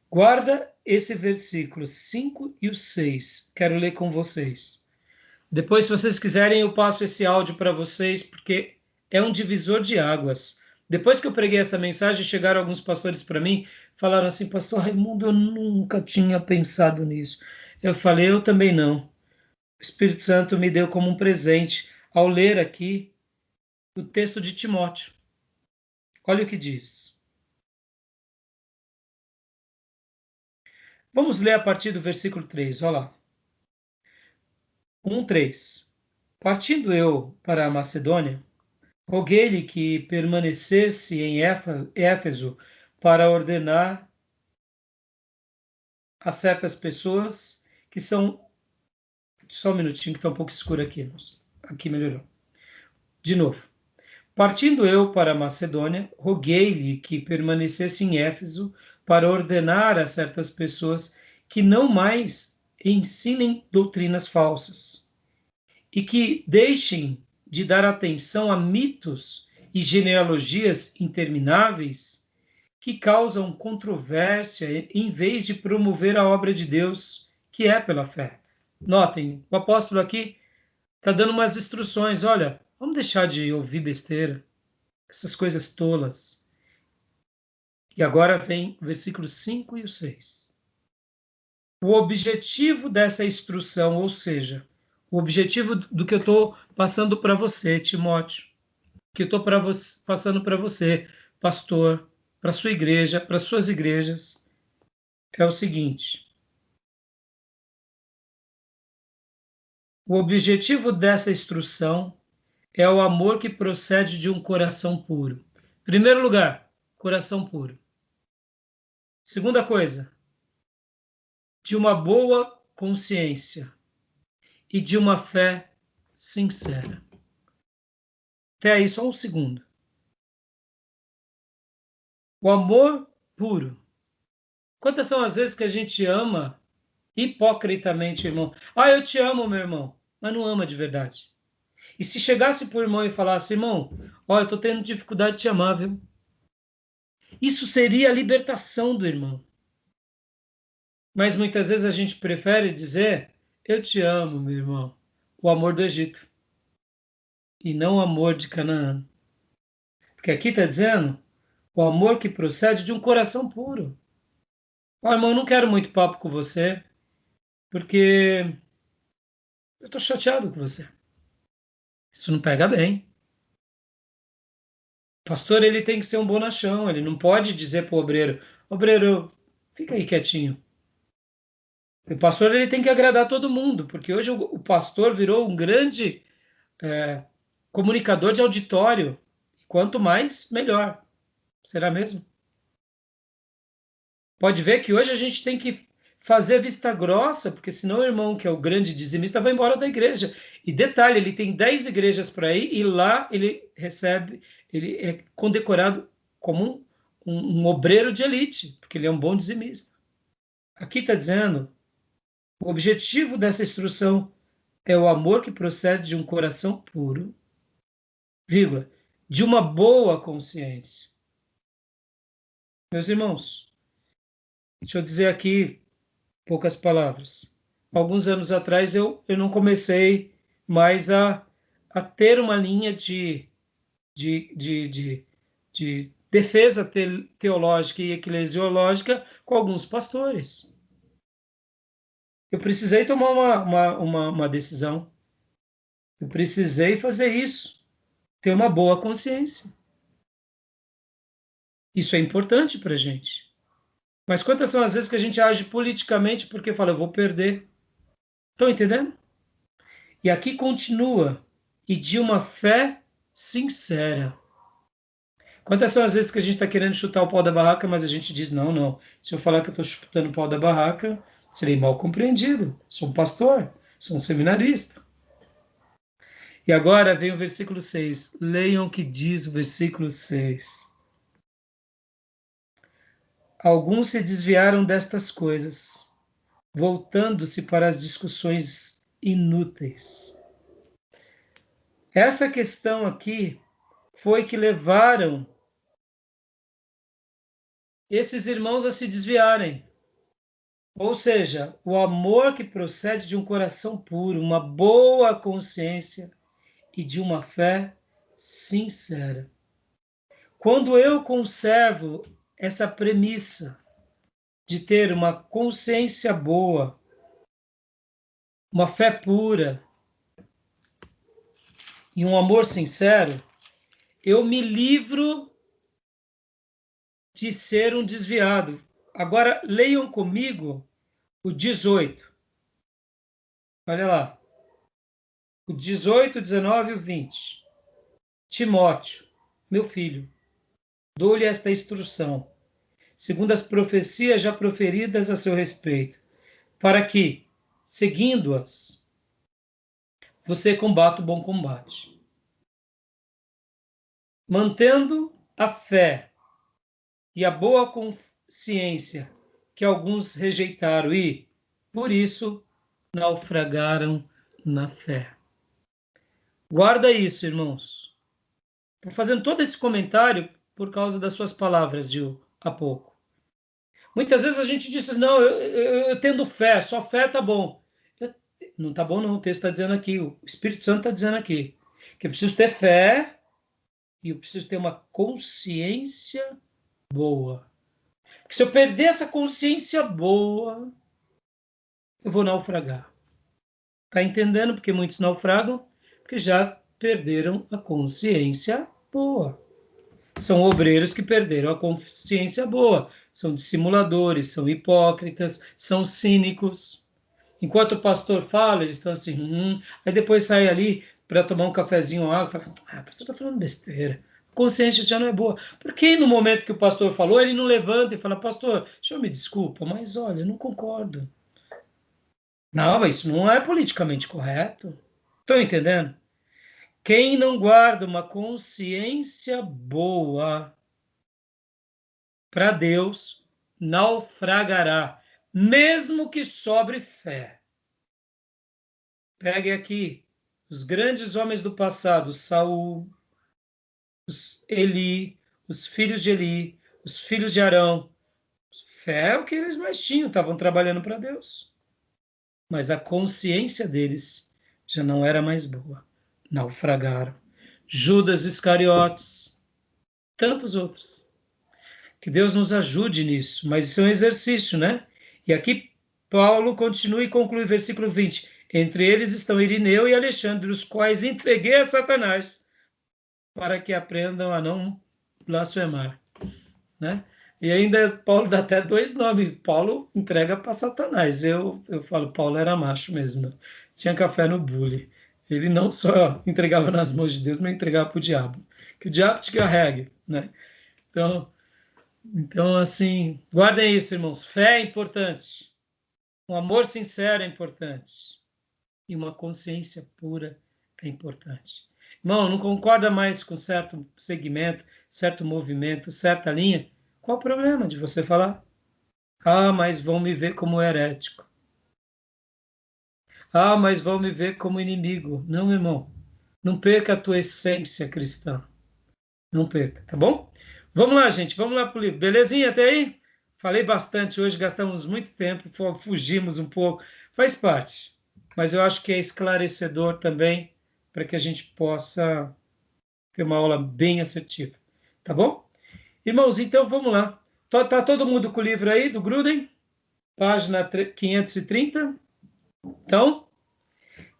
Guarda esse versículo 5 e o 6. Quero ler com vocês. Depois, se vocês quiserem, eu passo esse áudio para vocês, porque é um divisor de águas. Depois que eu preguei essa mensagem, chegaram alguns pastores para mim, falaram assim, pastor Raimundo, eu nunca tinha pensado nisso. Eu falei, eu também não. O Espírito Santo me deu como um presente ao ler aqui o texto de Timóteo. Olha o que diz. Vamos ler a partir do versículo 3, olha lá. 1:3. Partindo eu para a Macedônia, roguei-lhe que permanecesse em Éfeso para ordenar a certas pessoas que são... Só um minutinho que está um pouco escuro aqui, irmãos. Aqui melhorou. De novo. Partindo eu para a Macedônia, roguei-lhe que permanecesse em Éfeso para ordenar a certas pessoas que não mais ensinem doutrinas falsas e que deixem de dar atenção a mitos e genealogias intermináveis que causam controvérsia em vez de promover a obra de Deus, que é pela fé. Notem, o apóstolo aqui está dando umas instruções. Olha, vamos deixar de ouvir besteira, essas coisas tolas. E agora vem o versículo 5 e o 6. O objetivo dessa instrução, ou seja, o objetivo do que eu estou passando para você, Timóteo, que eu estou passando para você, pastor, para sua igreja, para suas igrejas, é o seguinte. O objetivo dessa instrução é o amor que procede de um coração puro. Primeiro lugar, coração puro. Segunda coisa, de uma boa consciência e de uma fé sincera. Até aí, só um segundo. O amor puro. Quantas são as vezes que a gente ama hipocritamente, irmão? Ah, eu te amo, meu irmão, mas não ama de verdade. E se chegasse para o irmão e falasse, irmão, ó, eu estou tendo dificuldade de te amar, viu? Isso seria a libertação do irmão. Mas muitas vezes a gente prefere dizer, eu te amo, meu irmão, o amor do Egito, e não o amor de Canaã. Porque aqui está dizendo o amor que procede de um coração puro. Ó, irmão, eu não quero muito papo com você, porque eu estou chateado com você. Isso não pega bem. O pastor, ele tem que ser um bonachão, ele não pode dizer para o obreiro, fica aí quietinho. O pastor, ele tem que agradar todo mundo, porque hoje o pastor virou um grande comunicador de auditório. Quanto mais, melhor. Será mesmo? Pode ver que hoje a gente tem que fazer vista grossa, porque senão o irmão, que é o grande dizimista, vai embora da igreja. E detalhe, ele tem 10 igrejas para ir, e lá ele recebe, ele é condecorado como um obreiro de elite, porque ele é um bom dizimista. Aqui está dizendo, o objetivo dessa instrução é o amor que procede de um coração puro, vírgula, de uma boa consciência. Meus irmãos, deixa eu dizer aqui poucas palavras. Alguns anos atrás eu não comecei mais a ter uma linha de defesa teológica e eclesiológica com alguns pastores. Eu precisei tomar uma decisão. Eu precisei fazer isso. Ter uma boa consciência. Isso é importante para a gente. Mas quantas são as vezes que a gente age politicamente porque fala, eu vou perder? Estão entendendo? E aqui continua, e de uma fé sincera. Quantas são as vezes que a gente está querendo chutar o pau da barraca, mas a gente diz, não, não. Se eu falar que eu estou chutando o pau da barraca, serei mal compreendido. Sou um pastor, sou um seminarista. E agora vem o versículo 6. Leiam o que diz o versículo 6. Alguns se desviaram destas coisas, voltando-se para as discussões inúteis. Essa questão aqui foi que levaram esses irmãos a se desviarem. Ou seja, o amor que procede de um coração puro, uma boa consciência e de uma fé sincera. Quando eu conservo essa premissa de ter uma consciência boa, uma fé pura e um amor sincero, eu me livro de ser um desviado. Agora, leiam comigo o 18. Olha lá. O 18, 19 e o 20. Timóteo, meu filho, dou-lhe esta instrução, segundo as profecias já proferidas a seu respeito, para que, seguindo-as, você combata o bom combate. Mantendo a fé e a boa consciência que alguns rejeitaram e, por isso, naufragaram na fé. Guarda isso, irmãos. Estou fazendo todo esse comentário por causa das suas palavras, Gil, há pouco. Muitas vezes a gente diz, não, eu tendo fé, só fé tá bom. Não tá bom não, o texto está dizendo aqui, o Espírito Santo está dizendo aqui, que eu preciso ter fé e eu preciso ter uma consciência boa. Porque se eu perder essa consciência boa, eu vou naufragar. Está entendendo porque muitos naufragam? Porque já perderam a consciência boa. São obreiros que perderam a consciência boa. São dissimuladores, são hipócritas, são cínicos. Enquanto o pastor fala, eles estão assim, aí depois sai ali para tomar um cafezinho ou água e fala, o pastor está falando besteira. A consciência já não é boa. Por que no momento que o pastor falou, ele não levanta e fala, pastor, senhor me desculpa, mas olha, eu não concordo. Não, mas isso não é politicamente correto. Estão entendendo? Quem não guarda uma consciência boa para Deus, naufragará, mesmo que sobre fé. Pegue aqui os grandes homens do passado, Saul, Eli, os filhos de Eli, os filhos de Arão. Fé é o que eles mais tinham, estavam trabalhando para Deus. Mas a consciência deles já não era mais boa. Naufragaram. Judas Iscariotes, tantos outros. Que Deus nos ajude nisso, mas isso é um exercício, né? E aqui Paulo continua e conclui o versículo 20. Entre eles estão Irineu e Alexandre, os quais entreguei a Satanás, para que aprendam a não blasfemar, né? E ainda Paulo dá até dois nomes. Paulo entrega para Satanás. Eu falo, Paulo era macho mesmo. Né? Tinha café no bule. Ele não só entregava nas mãos de Deus, mas entregava para o diabo. Que o diabo te carregue, né? Então, assim, guardem isso, irmãos. Fé é importante. Um amor sincero é importante. E uma consciência pura é importante. Irmão, não concorda mais com certo segmento, certo movimento, certa linha? Qual o problema de você falar? Mas vão me ver como herético. Mas vão me ver como inimigo. Não, irmão. Não perca a tua essência cristã. Não perca, tá bom? Vamos lá, gente, vamos lá para o livro. Belezinha até aí? Falei bastante hoje, gastamos muito tempo, fugimos um pouco. Faz parte. Mas eu acho que é esclarecedor também para que a gente possa ter uma aula bem assertiva. Tá bom? Irmãos, então vamos lá. Tá todo mundo com o livro aí do Gruden? Página 530? Então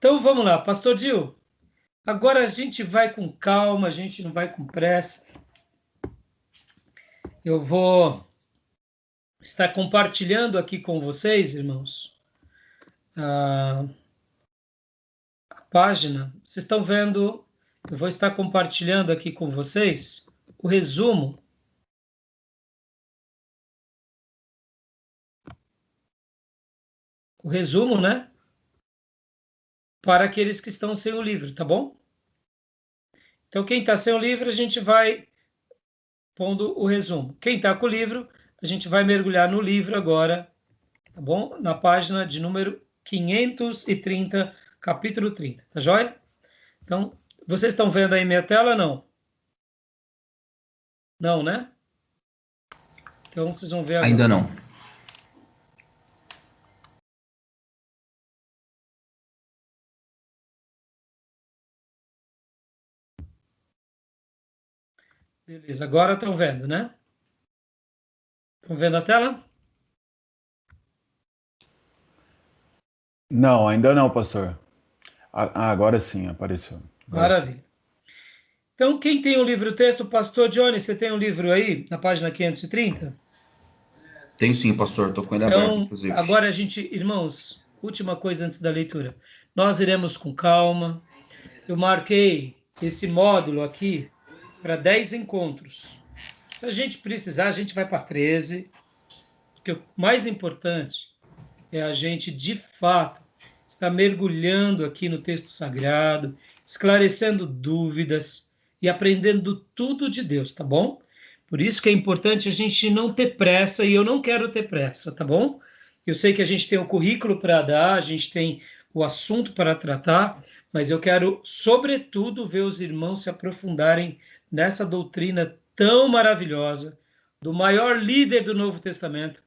vamos lá. Pastor Gil, agora a gente vai com calma, a gente não vai com pressa. Eu vou estar compartilhando aqui com vocês, irmãos, a página. Vocês estão vendo? Eu vou estar compartilhando aqui com vocês o resumo. O resumo, né? Para aqueles que estão sem o livro, tá bom? Então, quem está sem o livro, a gente vai pondo o resumo. Quem está com o livro, a gente vai mergulhar no livro agora, tá bom? Na página de número 530, capítulo 30, tá joia? Então, vocês estão vendo aí minha tela, não? Não, né? Então, vocês vão ver agora. Ainda não. Beleza, agora estão vendo, né? Estão vendo a tela? Não, ainda não, pastor. Agora sim, apareceu. Maravilha. Então, quem tem o livro texto, pastor Johnny, você tem um livro aí, na página 530? Tenho sim, pastor. Estou com ele aberto, inclusive. Agora a gente, irmãos, última coisa antes da leitura. Nós iremos com calma. Eu marquei esse módulo aqui para 10 encontros. Se a gente precisar, a gente vai para 13. Porque o mais importante é a gente, de fato, estar mergulhando aqui no texto sagrado, esclarecendo dúvidas e aprendendo tudo de Deus, tá bom? Por isso que é importante a gente não ter pressa, e eu não quero ter pressa, tá bom? Eu sei que a gente tem o currículo para dar, a gente tem o assunto para tratar, mas eu quero, sobretudo, ver os irmãos se aprofundarem nessa doutrina tão maravilhosa do maior líder do Novo Testamento,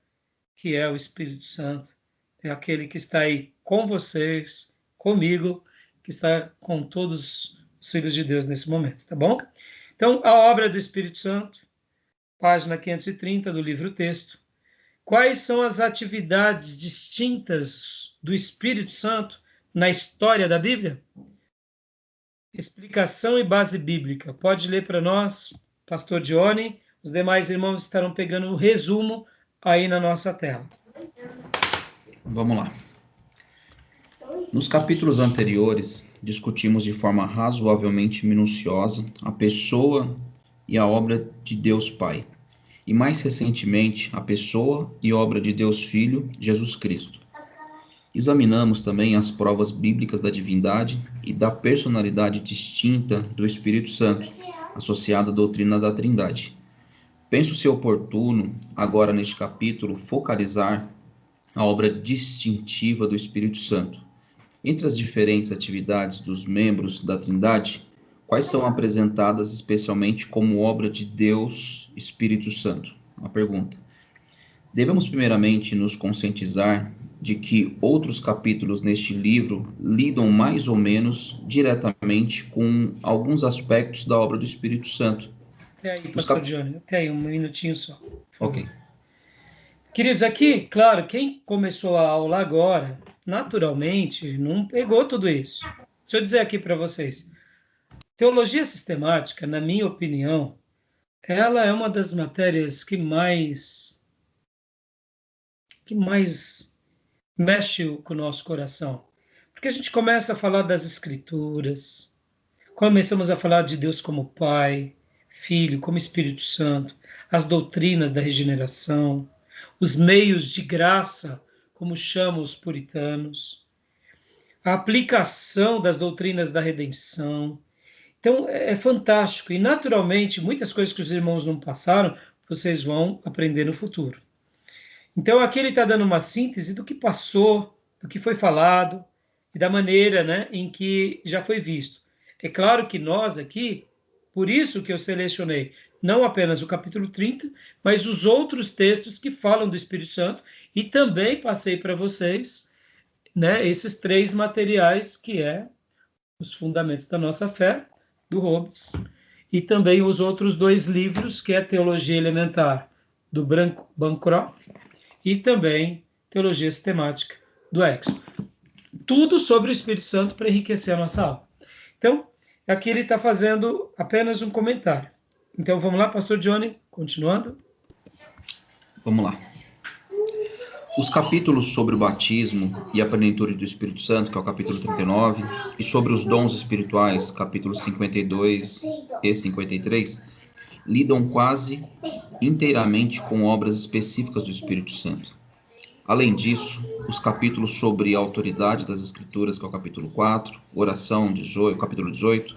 que é o Espírito Santo. É aquele que está aí com vocês, comigo, que está com todos os filhos de Deus nesse momento, tá bom? Então, a obra do Espírito Santo, página 530 do livro texto. Quais são as atividades distintas do Espírito Santo na história da Bíblia? Explicação e base bíblica. Pode ler para nós, pastor Johnny. Os demais irmãos estarão pegando o resumo aí na nossa tela. Vamos lá. Nos capítulos anteriores, discutimos de forma razoavelmente minuciosa a pessoa e a obra de Deus Pai, e mais recentemente a pessoa e obra de Deus Filho, Jesus Cristo. Examinamos também as provas bíblicas da divindade e da personalidade distinta do Espírito Santo, associada à doutrina da Trindade. Penso ser oportuno, agora neste capítulo, focalizar a obra distintiva do Espírito Santo. Entre as diferentes atividades dos membros da Trindade, quais são apresentadas especialmente como obra de Deus Espírito Santo? Uma pergunta. Devemos primeiramente nos conscientizar de que outros capítulos neste livro lidam mais ou menos diretamente com alguns aspectos da obra do Espírito Santo. Até aí, pastor Johnny, até aí, um minutinho só. Ok. Queridos, aqui, claro, quem começou a aula agora, naturalmente, não pegou tudo isso. Deixa eu dizer aqui para vocês. Teologia sistemática, na minha opinião, ela é uma das matérias que mais mexe com o nosso coração. Porque a gente começa a falar das Escrituras, começamos a falar de Deus como Pai, Filho, como Espírito Santo, as doutrinas da regeneração, os meios de graça, como chamam os puritanos, a aplicação das doutrinas da redenção. Então, é fantástico. E, naturalmente, muitas coisas que os irmãos não passaram, vocês vão aprender no futuro. Então, aqui ele está dando uma síntese do que passou, do que foi falado e da maneira, né, em que já foi visto. É claro que nós aqui, por isso que eu selecionei, não apenas o capítulo 30, mas os outros textos que falam do Espírito Santo, e também passei para vocês, né, esses 3 materiais que é os Fundamentos da Nossa Fé, do Hobbes, e também os outros 2 livros, que é Teologia Elementar, do Bancroft, e também Teologia Sistemática, do Exo. Tudo sobre o Espírito Santo para enriquecer a nossa aula. Então, aqui ele está fazendo apenas um comentário. Então, vamos lá, pastor Johnny, continuando. Vamos lá. Os capítulos sobre o batismo e a plenitude do Espírito Santo, que é o capítulo 39, e sobre os dons espirituais, capítulos 52 e 53, lidam quase inteiramente com obras específicas do Espírito Santo. Além disso, os capítulos sobre a autoridade das Escrituras, que é o capítulo 4, oração, 18, capítulo 18,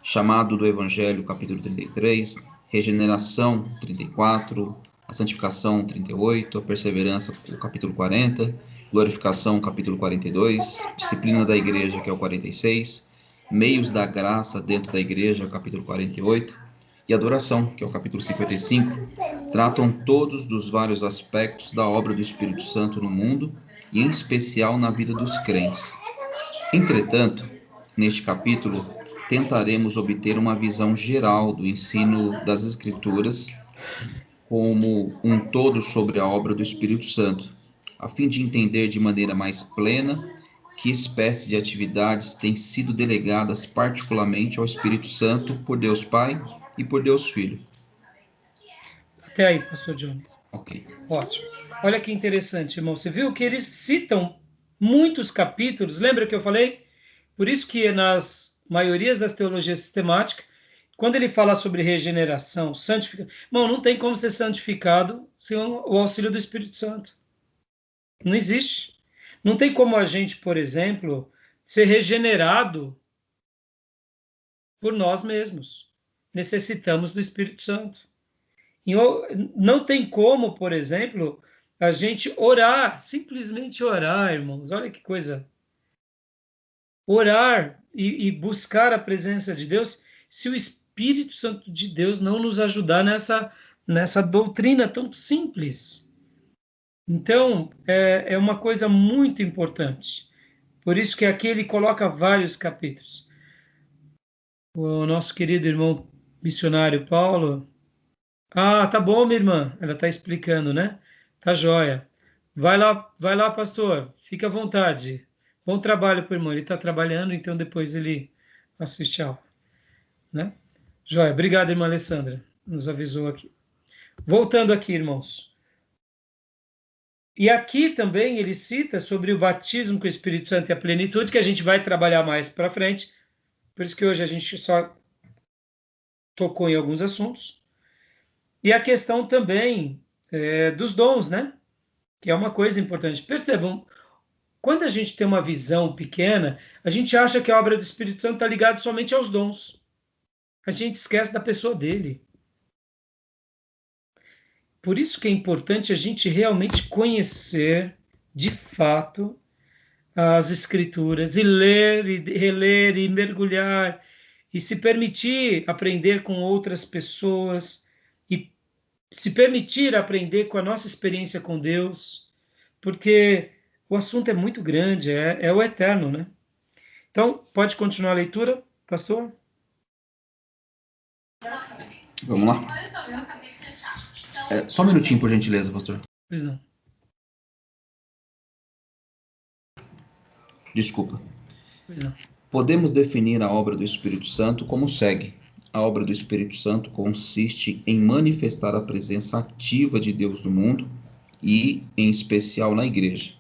chamado do Evangelho, capítulo 33, regeneração, 34, a santificação, 38, a perseverança, o capítulo 40, glorificação, capítulo 42, disciplina da igreja, que é o 46, meios da graça dentro da igreja, capítulo 48, e adoração, que é o capítulo 55, tratam todos dos vários aspectos da obra do Espírito Santo no mundo, e em especial na vida dos crentes. Entretanto, neste capítulo, tentaremos obter uma visão geral do ensino das Escrituras como um todo sobre a obra do Espírito Santo, a fim de entender de maneira mais plena que espécie de atividades têm sido delegadas particularmente ao Espírito Santo por Deus Pai e por Deus Filho. Até aí, pastor Johnny. Ok. Ótimo. Olha que interessante, irmão. Você viu que eles citam muitos capítulos. Lembra que eu falei? Por isso que nas maiorias das teologias sistemáticas, quando ele fala sobre regeneração, santificação, irmão, não tem como ser santificado sem o auxílio do Espírito Santo. Não existe. Não tem como a gente, por exemplo, ser regenerado por nós mesmos. Necessitamos do Espírito Santo. E não tem como, por exemplo, a gente orar, simplesmente orar, irmãos. Olha que coisa. Orar e buscar a presença de Deus, se o Espírito Santo de Deus não nos ajudar nessa doutrina tão simples. Então, é uma coisa muito importante. Por isso que aqui ele coloca vários capítulos. O nosso querido irmão missionário Paulo. Ah, tá bom, minha irmã. Ela está explicando, né? Tá joia. Vai lá, pastor. Fica à vontade. Bom trabalho para o irmão. Ele está trabalhando, então depois ele assiste a aula, né? Joia. Obrigado, irmã Alessandra. Nos avisou aqui. Voltando aqui, irmãos. E aqui também ele cita sobre o batismo com o Espírito Santo e a plenitude, que a gente vai trabalhar mais para frente. Por isso que hoje a gente só tocou em alguns assuntos. E a questão também dos dons, né? Que é uma coisa importante. Percebam, quando a gente tem uma visão pequena, a gente acha que a obra do Espírito Santo está ligada somente aos dons. A gente esquece da pessoa dele. Por isso que é importante a gente realmente conhecer, de fato, as Escrituras, e ler, e reler, e mergulhar, e se permitir aprender com outras pessoas, e se permitir aprender com a nossa experiência com Deus, porque o assunto é muito grande, é o eterno, né? Então, pode continuar a leitura, pastor? Vamos lá? Só um minutinho, por gentileza, pastor. Pois não. Desculpa. Pois não. Podemos definir a obra do Espírito Santo como segue. A obra do Espírito Santo consiste em manifestar a presença ativa de Deus no mundo e, em especial, na igreja.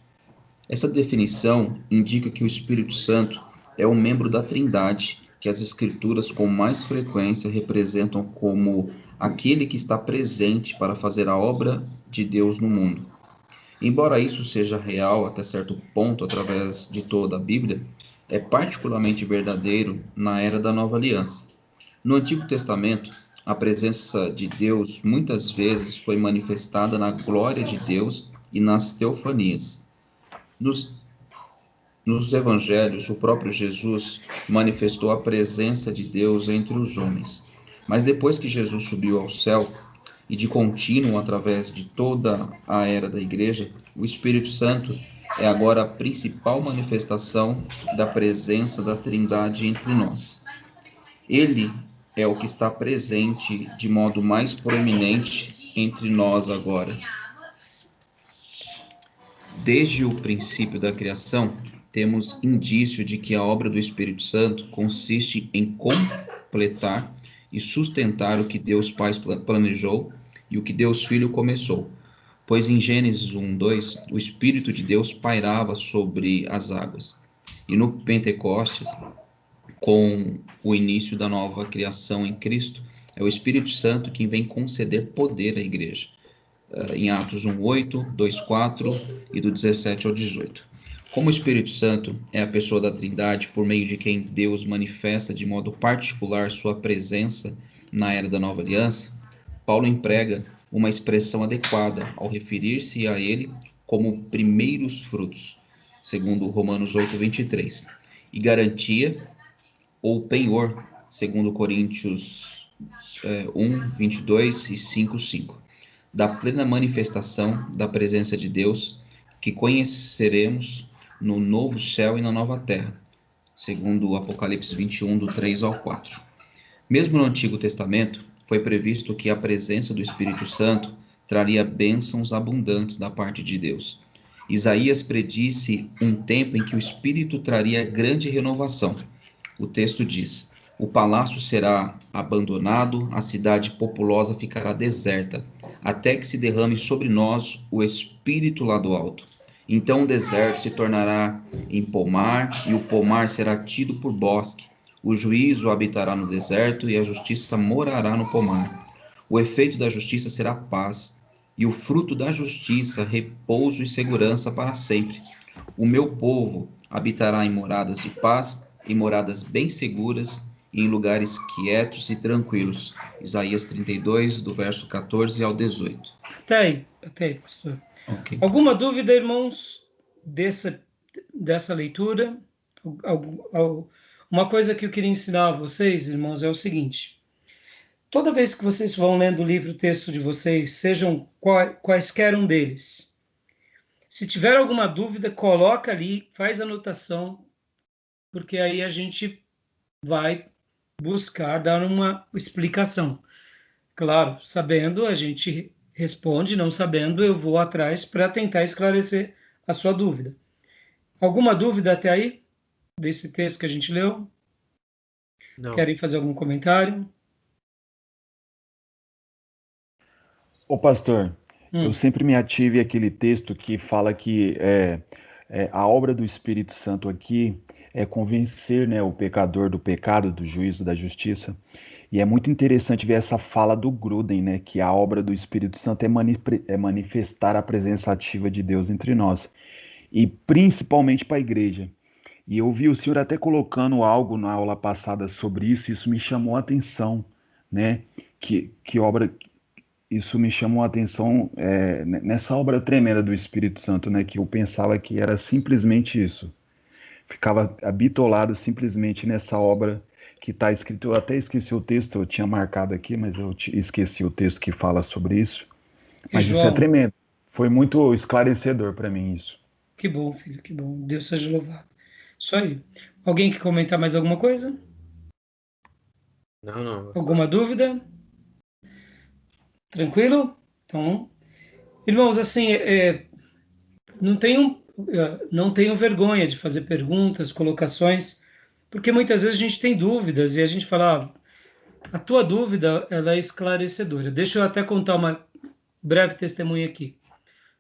Essa definição indica que o Espírito Santo é um membro da Trindade que as Escrituras com mais frequência representam como aquele que está presente para fazer a obra de Deus no mundo. Embora isso seja real até certo ponto através de toda a Bíblia, é particularmente verdadeiro na era da Nova Aliança. No Antigo Testamento, a presença de Deus muitas vezes foi manifestada na glória de Deus e nas teofanias. Nos evangelhos, o próprio Jesus manifestou a presença de Deus entre os homens. Mas depois que Jesus subiu ao céu, e de contínuo através de toda a era da igreja, o Espírito Santo é agora a principal manifestação da presença da Trindade entre nós. Ele é o que está presente de modo mais proeminente entre nós agora. Desde o princípio da criação, temos indício de que a obra do Espírito Santo consiste em completar e sustentar o que Deus Pai planejou e o que Deus Filho começou. Pois em Gênesis 1:2, o Espírito de Deus pairava sobre as águas. E no Pentecostes, com o início da nova criação em Cristo, é o Espírito Santo quem vem conceder poder à igreja. Em Atos 1:8, 2:4 e do 17 ao 18. Como o Espírito Santo é a pessoa da Trindade por meio de quem Deus manifesta de modo particular sua presença na era da nova aliança, Paulo emprega uma expressão adequada ao referir-se a ele como primeiros frutos, segundo Romanos 8:23, e garantia ou penhor, segundo Coríntios 1:22 e 5:5. Da plena manifestação da presença de Deus, que conheceremos no novo céu e na nova terra, segundo o Apocalipse 21, do 3 ao 4. Mesmo no Antigo Testamento, foi previsto que a presença do Espírito Santo traria bênçãos abundantes da parte de Deus. Isaías predisse um tempo em que o Espírito traria grande renovação. O texto diz: o palácio será abandonado, a cidade populosa ficará deserta, até que se derrame sobre nós o Espírito lá do alto. Então o deserto se tornará em pomar, e o pomar será tido por bosque. O juízo habitará no deserto, e a justiça morará no pomar. O efeito da justiça será paz, e o fruto da justiça, repouso e segurança para sempre. O meu povo habitará em moradas de paz, em moradas bem seguras, e em lugares quietos e tranquilos. Isaías 32, do verso 14 ao 18. Até aí, pastor. Okay. Alguma dúvida, irmãos, dessa leitura? Uma coisa que eu queria ensinar a vocês, irmãos, é o seguinte: toda vez que vocês vão lendo o livro, o texto de vocês, sejam quaisquer um deles, se tiver alguma dúvida, coloca ali, faz anotação, porque aí a gente vai buscar dar uma explicação. Claro, sabendo, a gente responde, não sabendo, eu vou atrás para tentar esclarecer a sua dúvida. Alguma dúvida até aí, desse texto que a gente leu? Não. Querem fazer algum comentário? Ô pastor, eu sempre me ative àquele texto que fala que a obra do Espírito Santo aqui é convencer, né, o pecador do pecado, do juízo, da justiça. E é muito interessante ver essa fala do Gruden, né, que a obra do Espírito Santo é manifestar a presença ativa de Deus entre nós, e principalmente para a igreja. E eu vi o senhor até colocando algo na aula passada sobre isso, isso me chamou a atenção, né, isso me chamou a atenção nessa obra tremenda do Espírito Santo, né, que eu pensava que era simplesmente isso. Ficava bitolado simplesmente nessa obra que está escrito. Eu até esqueci o texto, eu tinha marcado aqui, mas eu esqueci o texto que fala sobre isso. Mas João, isso é tremendo. Foi muito esclarecedor para mim isso. Que bom, filho, que bom. Deus seja louvado. Isso aí. Alguém quer comentar mais alguma coisa? Não. Alguma dúvida? Tranquilo? Então, irmãos, assim, não tenham vergonha de fazer perguntas, colocações, porque muitas vezes a gente tem dúvidas e a gente fala, a tua dúvida, ela é esclarecedora. Deixa eu até contar uma breve testemunha aqui.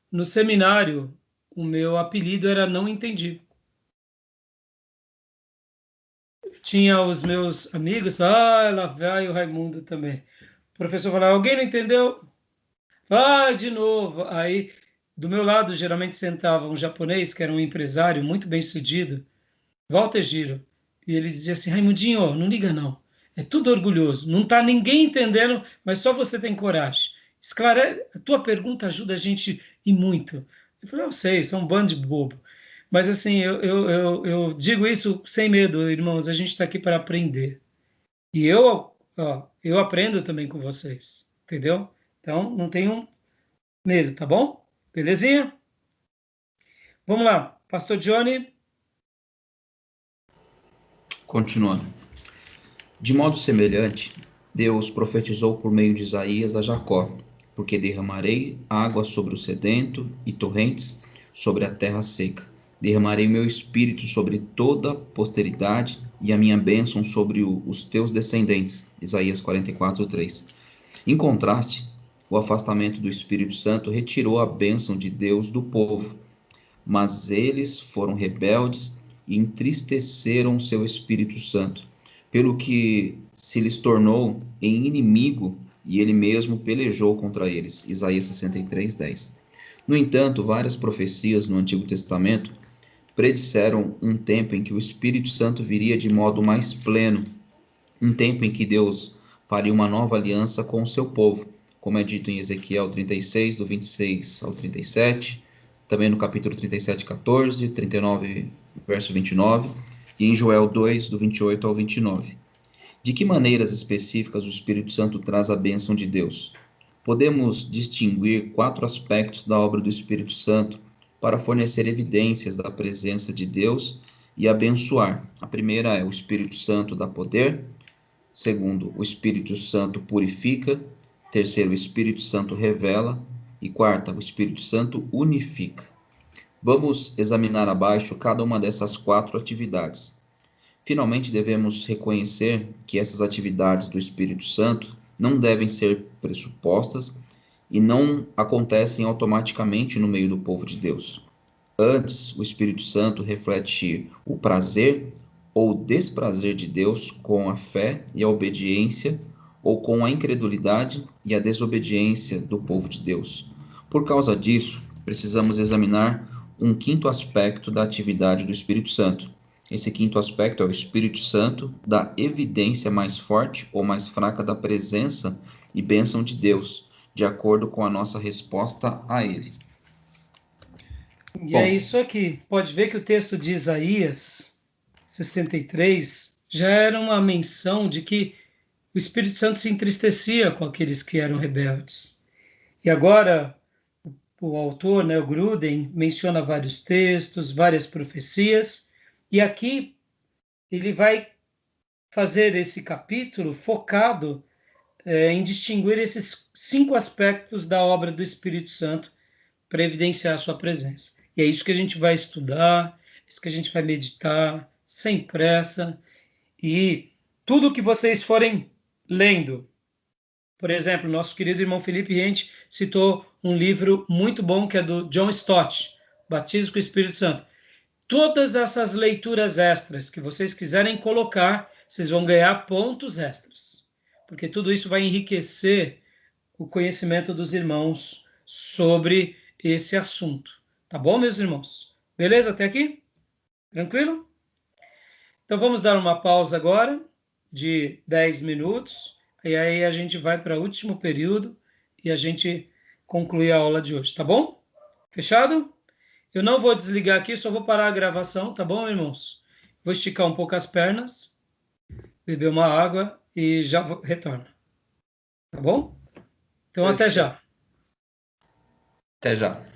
No seminário, o meu apelido era Não Entendi. Tinha os meus amigos, lá vai o Raimundo também. O professor falava, alguém não entendeu? De novo. Aí, do meu lado, geralmente sentava um japonês, que era um empresário muito bem-sucedido, Walter Giro, e ele dizia assim, Raimundinho, não liga não, é tudo orgulhoso, não está ninguém entendendo, mas só você tem coragem. A tua pergunta ajuda a gente e muito. Eu falei, eu sei, são um bando de bobo. Mas assim, eu digo isso sem medo, irmãos, a gente está aqui para aprender. E eu, Ó, eu aprendo também com vocês, entendeu? Então, não tenham medo, tá bom? Belezinha? Vamos lá, Pastor Johnny. Continuando. De modo semelhante, Deus profetizou por meio de Isaías a Jacó, porque derramarei água sobre o sedento e torrentes sobre a terra seca. Derramarei meu espírito sobre toda a posteridade e a minha bênção sobre os teus descendentes. Isaías 44:3. Em contraste, o afastamento do Espírito Santo retirou a bênção de Deus do povo, mas eles foram rebeldes e entristeceram seu Espírito Santo, pelo que se lhes tornou em inimigo e ele mesmo pelejou contra eles. Isaías 63:10. No entanto, várias profecias no Antigo Testamento predisseram um tempo em que o Espírito Santo viria de modo mais pleno, um tempo em que Deus faria uma nova aliança com o seu povo, como é dito em Ezequiel 36, do 26 ao 37, também no capítulo 37, 14, 39, verso 29, e em Joel 2, do 28 ao 29. De que maneiras específicas o Espírito Santo traz a bênção de Deus? Podemos distinguir 4 aspectos da obra do Espírito Santo para fornecer evidências da presença de Deus e abençoar. A primeira é o Espírito Santo dá poder. Segundo, o Espírito Santo purifica. Terceiro, o Espírito Santo revela. E quarta, o Espírito Santo unifica. Vamos examinar abaixo cada uma dessas 4 atividades. Finalmente, devemos reconhecer que essas atividades do Espírito Santo não devem ser pressupostas e não acontecem automaticamente no meio do povo de Deus. Antes, o Espírito Santo reflete o prazer ou desprazer de Deus com a fé e a obediência, ou com a incredulidade e a desobediência do povo de Deus. Por causa disso, precisamos examinar um 5º aspecto da atividade do Espírito Santo. Esse 5º aspecto é o Espírito Santo da evidência mais forte ou mais fraca da presença e bênção de Deus, de acordo com a nossa resposta a ele. E é Bom, isso aqui. Pode ver que o texto de Isaías 63 já era uma menção de que o Espírito Santo se entristecia com aqueles que eram rebeldes. E agora o autor, né, o Gruden, menciona vários textos, várias profecias, e aqui ele vai fazer esse capítulo focado em distinguir esses 5 aspectos da obra do Espírito Santo para evidenciar a sua presença. E é isso que a gente vai estudar, isso que a gente vai meditar, sem pressa, e tudo que vocês forem lendo. Por exemplo, nosso querido irmão Felipe Rente citou um livro muito bom que é do John Stott, Batismo com o Espírito Santo. Todas essas leituras extras que vocês quiserem colocar, vocês vão ganhar pontos extras, porque tudo isso vai enriquecer o conhecimento dos irmãos sobre esse assunto. Tá bom, meus irmãos? Beleza até aqui? Tranquilo? Então vamos dar uma pausa agora de 10 minutos, e aí a gente vai para o último período e a gente conclui a aula de hoje, tá bom? Fechado? Eu não vou desligar aqui, só vou parar a gravação, tá bom, irmãos? Vou esticar um pouco as pernas, beber uma água e já retorno. Tá bom? Então, até Fechou. já. Até já.